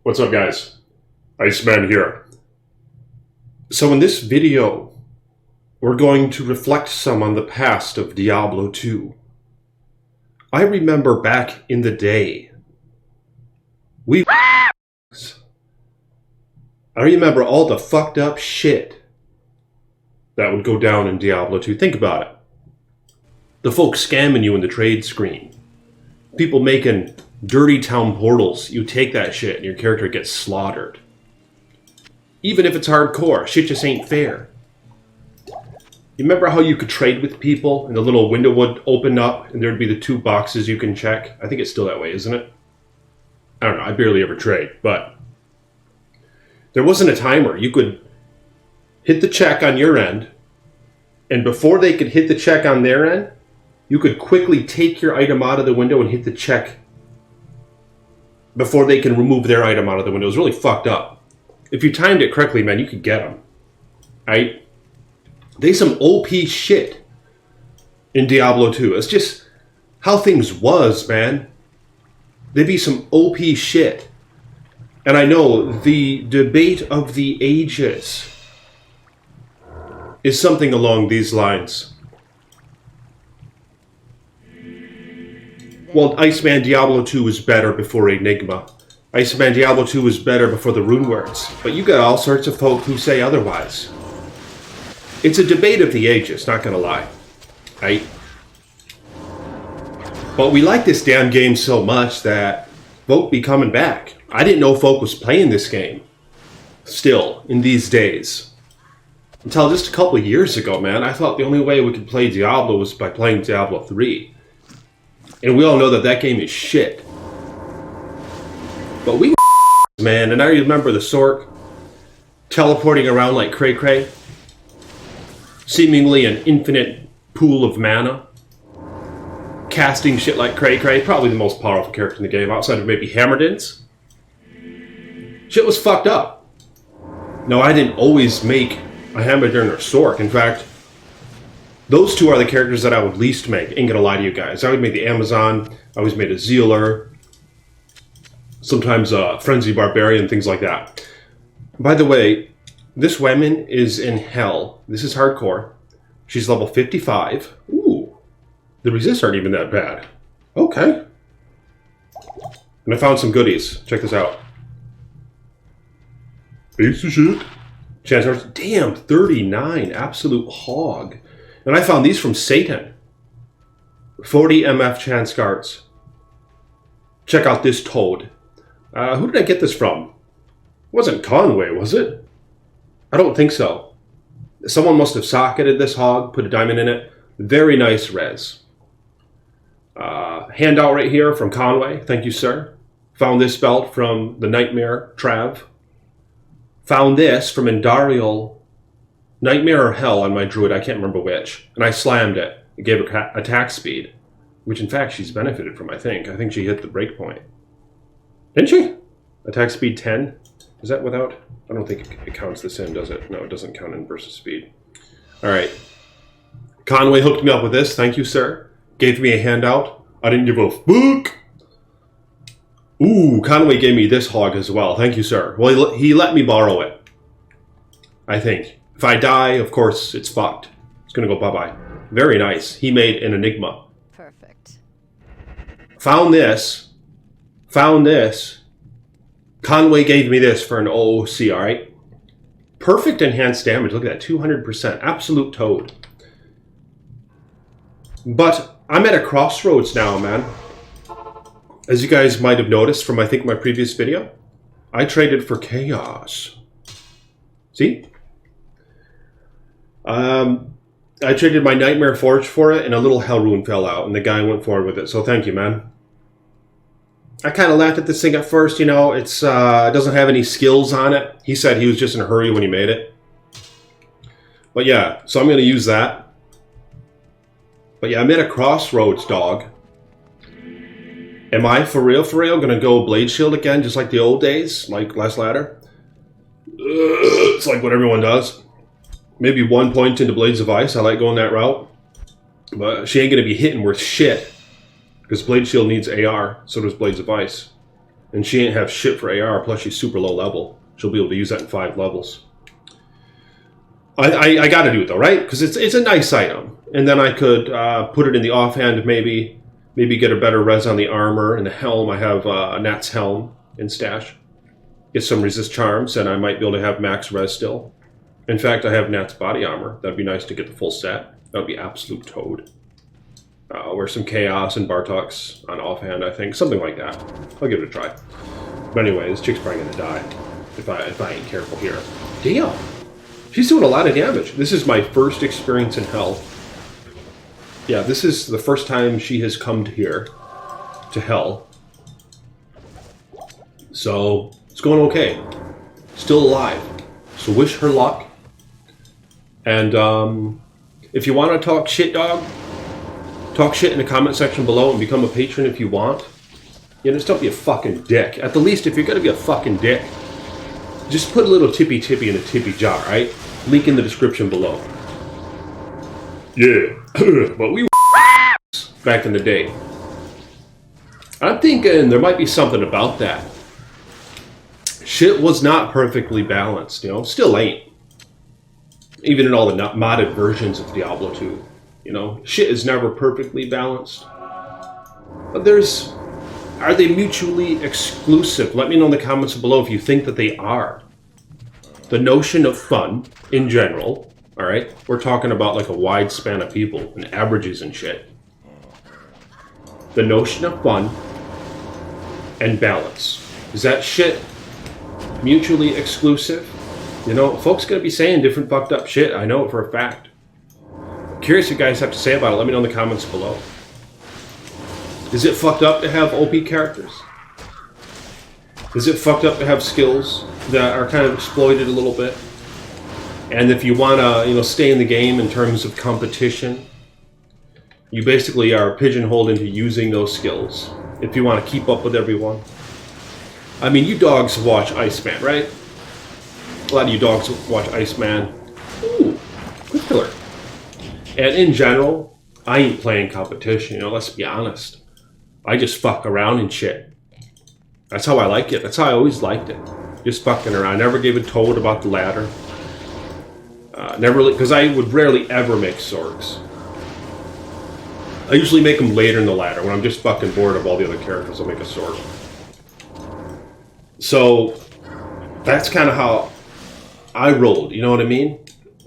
What's up, guys? Iceman here. So in this video, we're going to reflect some on the past of Diablo 2. I remember back in the day, I remember all the fucked up shit that would go down in Diablo 2. Think about it. The folks scamming you in the trade screen. People making dirty town portals. You take that shit and your character gets slaughtered. Even if it's hardcore, shit just ain't fair. You remember how you could trade with people and the little window would open up and there'd be the two boxes you can check? I think it's still that way, isn't it? I don't know, I barely ever trade, but there wasn't a timer. You could hit the check on your end, and before they could hit the check on their end, you could quickly take your item out of the window and hit the check before they can remove their item out of the window. It was really fucked up. If you timed it correctly, man, you could get them. Right? They some OP shit in Diablo 2. It's just how things was, man. There'd be some OP shit. And I know the debate of the ages is something along these lines. Well, Iceman Diablo 2 was better before Enigma. Iceman Diablo 2 was better before the rune words. But you got all sorts of folk who say otherwise. It's a debate of the ages, not gonna lie. Right? But we like this damn game so much that folk be coming back. I didn't know folk was playing this game. Still, in these days. Until just a couple of years ago, man, I thought the only way we could play Diablo was by playing Diablo 3. And we all know that that game is shit. But we were man, and I remember the Sork teleporting around like cray-cray. Seemingly an infinite pool of mana. Casting shit like cray-cray. Probably the most powerful character in the game, outside of maybe Hammerdins. Shit was fucked up. No, I didn't always make a Hammerdin or Sork. In fact, those two are the characters that I would least make. Ain't gonna lie to you guys. I would make the Amazon. I always made a Zealer. Sometimes a Frenzy Barbarian, things like that. By the way, this woman is in hell. This is hardcore. She's level 55. Ooh. The resists aren't even that bad. Okay. And I found some goodies. Check this out. Piece of shit. Chance, damn, 39. Absolute hog. And I found these from Satan. 40 MF chance cards. Check out this toad. Who did I get this from? It wasn't Conway, was it? I don't think so. Someone must have socketed this hog, put a diamond in it. Very nice res. Handout right here from Conway. Thank you, sir. Found this belt from the Nightmare Trav. Found this from Indariel. Nightmare or Hell on my druid, I can't remember which. And I slammed it. It gave her attack speed. Which in fact she's benefited from, I think. I think she hit the breakpoint. Didn't she? Attack speed 10? Is that without? I don't think it counts this in, does it? No, it doesn't count in versus speed. Alright. Conway hooked me up with this. Thank you, sir. Gave me a handout. I didn't give a fuck. Ooh, Conway gave me this hog as well. Thank you, sir. Well, he let me borrow it. I think. If I die, of course, it's fucked. It's gonna go bye-bye. Very nice. He made an Enigma. Perfect. Found this. Found this. Conway gave me this for an OOC, alright? Perfect enhanced damage. Look at that, 200%. Absolute toad. But I'm at a crossroads now, man. As you guys might have noticed from, I think, my previous video, I traded for chaos. See? I traded my Nightmare Forge for it, and a little Hell Rune fell out, and the guy went forward with it, so thank you, man. I kind of laughed at this thing at first, you know, it doesn't have any skills on it. He said he was just in a hurry when he made it. But yeah, so I'm going to use that. But yeah, I'm at a crossroads, dog. Am I for real, going to go Blade Shield again, just like the old days, like last ladder? It's like what everyone does. Maybe 1 point into Blades of Ice. I like going that route. But she ain't going to be hitting worth shit. Because Blade Shield needs AR. So does Blades of Ice. And she ain't have shit for AR, plus she's super low level. She'll be able to use that in 5 levels. I gotta do it though, right? Because it's a nice item. And then I could put it in the offhand, maybe get a better res on the armor and the helm. I have a Nat's helm in stash. Get some resist charms, and I might be able to have max res still. In fact, I have Nat's body armor. That'd be nice to get the full set. That would be absolute toad. Wear some Chaos and Bartok's on offhand, I think. Something like that. I'll give it a try. But anyway, this chick's probably gonna die if I ain't careful here. Damn! She's doing a lot of damage. This is my first experience in Hell. Yeah, this is the first time she has come to here. To Hell. So, it's going okay. Still alive. So wish her luck. And if you want to talk shit, dog, talk shit in the comment section below and become a patron if you want. You know, just don't be a fucking dick. At the least, if you're going to be a fucking dick, just put a little tippy in a tippy jar, right? Link in the description below. Yeah, but we back in the day. I'm thinking there might be something about that. Shit was not perfectly balanced, you know? Still ain't. Even in all the modded versions of Diablo 2. You know? Shit is never perfectly balanced. But there's... Are they mutually exclusive? Let me know in the comments below if you think that they are. The notion of fun, in general, alright? We're talking about like a wide span of people and averages and shit. The notion of fun and balance. Is that shit mutually exclusive? You know, folks gonna be saying different fucked up shit. I know it for a fact. I'm curious what you guys have to say about it. Let me know in the comments below. Is it fucked up to have OP characters? Is it fucked up to have skills that are kind of exploited a little bit? And if you want to, you know, stay in the game in terms of competition, you basically are pigeonholed into using those skills if you want to keep up with everyone. I mean, you dogs watch Iceman, right? A lot of you dogs watch Iceman. Ooh, quick killer. And in general, I ain't playing competition, you know, let's be honest. I just fuck around and shit. That's how I like it. That's how I always liked it. Just fucking around. I never gave a toad about the ladder. Never really, because I would rarely ever make swords. I usually make them later in the ladder. When I'm just fucking bored of all the other characters, I'll make a sword. So, that's kind of how I rolled, you know what I mean?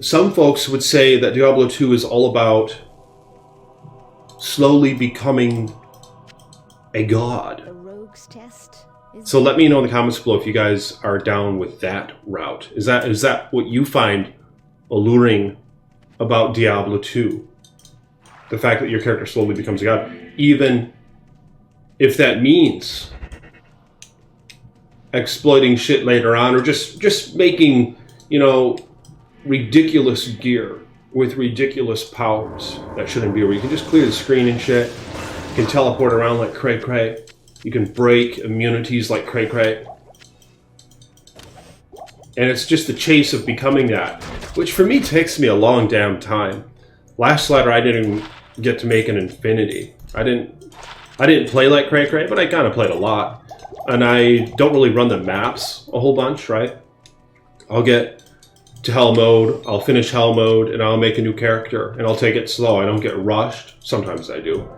Some folks would say that Diablo 2 is all about slowly becoming a god. The rogue's test is... So let me know in the comments below if you guys are down with that route. Is that what you find alluring about Diablo 2? The fact that your character slowly becomes a god, even if that means exploiting shit later on, or just making, you know, ridiculous gear with ridiculous powers that shouldn't be, where you can just clear the screen and shit. You can teleport around like cray-cray. You can break immunities like cray-cray. And it's just the chase of becoming that, which for me takes me a long damn time. Last ladder I didn't get to make an infinity. I didn't play like cray-cray, but I kind of played a lot. And I don't really run the maps a whole bunch, right? I'll get to Hell mode, I'll finish Hell mode, and I'll make a new character, and I'll take it slow. I don't get rushed. Sometimes I do.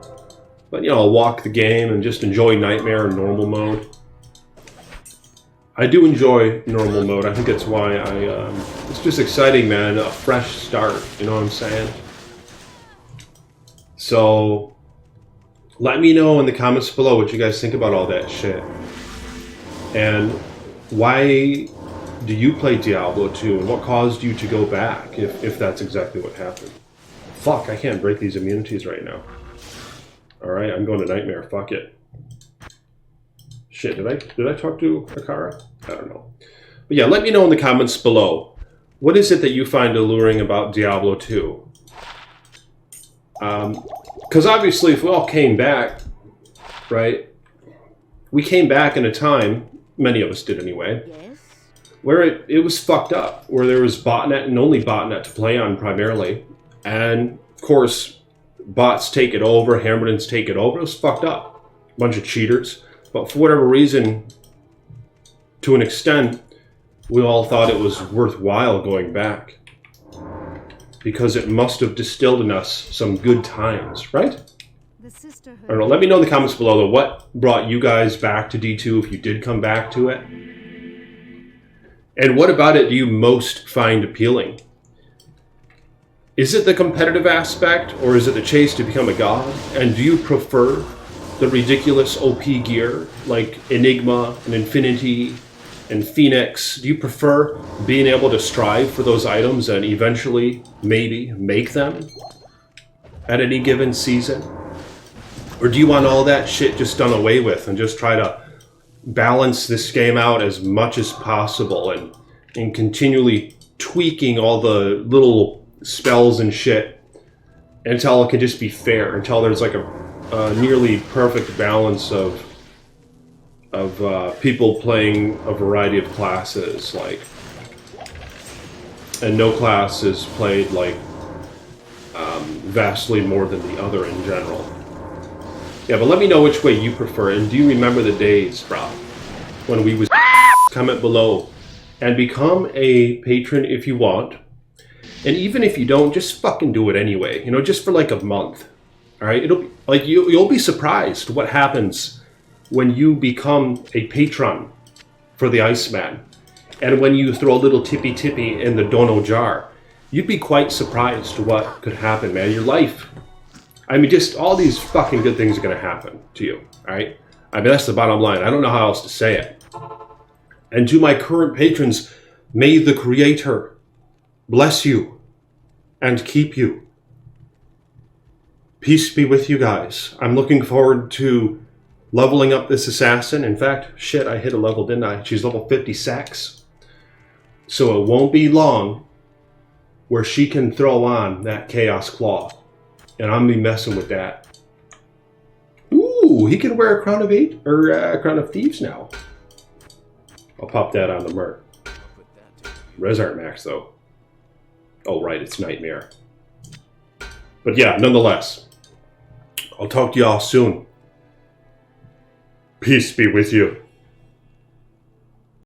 But, you know, I'll walk the game and just enjoy Nightmare and normal mode. I do enjoy normal mode. I think that's why it's just exciting, man. A fresh start, you know what I'm saying? So, let me know in the comments below what you guys think about all that shit. And why do you play Diablo 2, and what caused you to go back, if that's exactly what happened? Fuck, I can't break these immunities right now. Alright, I'm going to Nightmare, fuck it. Shit, did I talk to Akara? I don't know. But yeah, let me know in the comments below. What is it that you find alluring about Diablo 2? Because obviously, if we all came back, right? We came back in a time, many of us did anyway, Yes? where it was fucked up, where there was botnet and only botnet to play on primarily. And, of course, bots take it over, Hammertons take it over. It was fucked up. Bunch of cheaters. But for whatever reason, to an extent, we all thought it was worthwhile going back. Because it must have distilled in us some good times, right? The sisterhood. I don't know. Let me know in the comments below, though, what brought you guys back to D2 if you did come back to it. And what about it do you most find appealing? Is it the competitive aspect, or is it the chase to become a god? And do you prefer the ridiculous OP gear like Enigma and Infinity and Phoenix? Do you prefer being able to strive for those items and eventually maybe make them at any given season? Or do you want all that shit just done away with and just try to balance this game out as much as possible and continually tweaking all the little spells and shit until it can just be fair, until there's like a nearly perfect balance of people playing a variety of classes, like, and no class is played like vastly more than the other in general. Yeah, but let me know which way you prefer, and do you remember the days, bro, when we was comment below and become a patron if you want, and even if you don't, just fucking do it anyway, you know, just for like a month. All right, it'll be like you'll be surprised what happens when you become a patron for the Iceman, and when you throw a little tippy in the dono jar, you'd be quite surprised what could happen, man. Your life, I mean, just all these fucking good things are gonna happen to you. All right, I mean, that's the bottom line. I don't know how else to say it. And to my current patrons, may the Creator bless you and keep you. Peace be with you guys. I'm looking forward to leveling up this assassin. In fact, shit, I hit a level, didn't I? She's level 56. So it won't be long where she can throw on that Chaos Claw. And I'm gonna be messing with that. Ooh, he can wear a Crown of Eight, or a Crown of Thieves now. I'll pop that on the Merc. Res Art Max, though. Oh, right, it's Nightmare. But yeah, nonetheless, I'll talk to y'all soon. Peace be with you.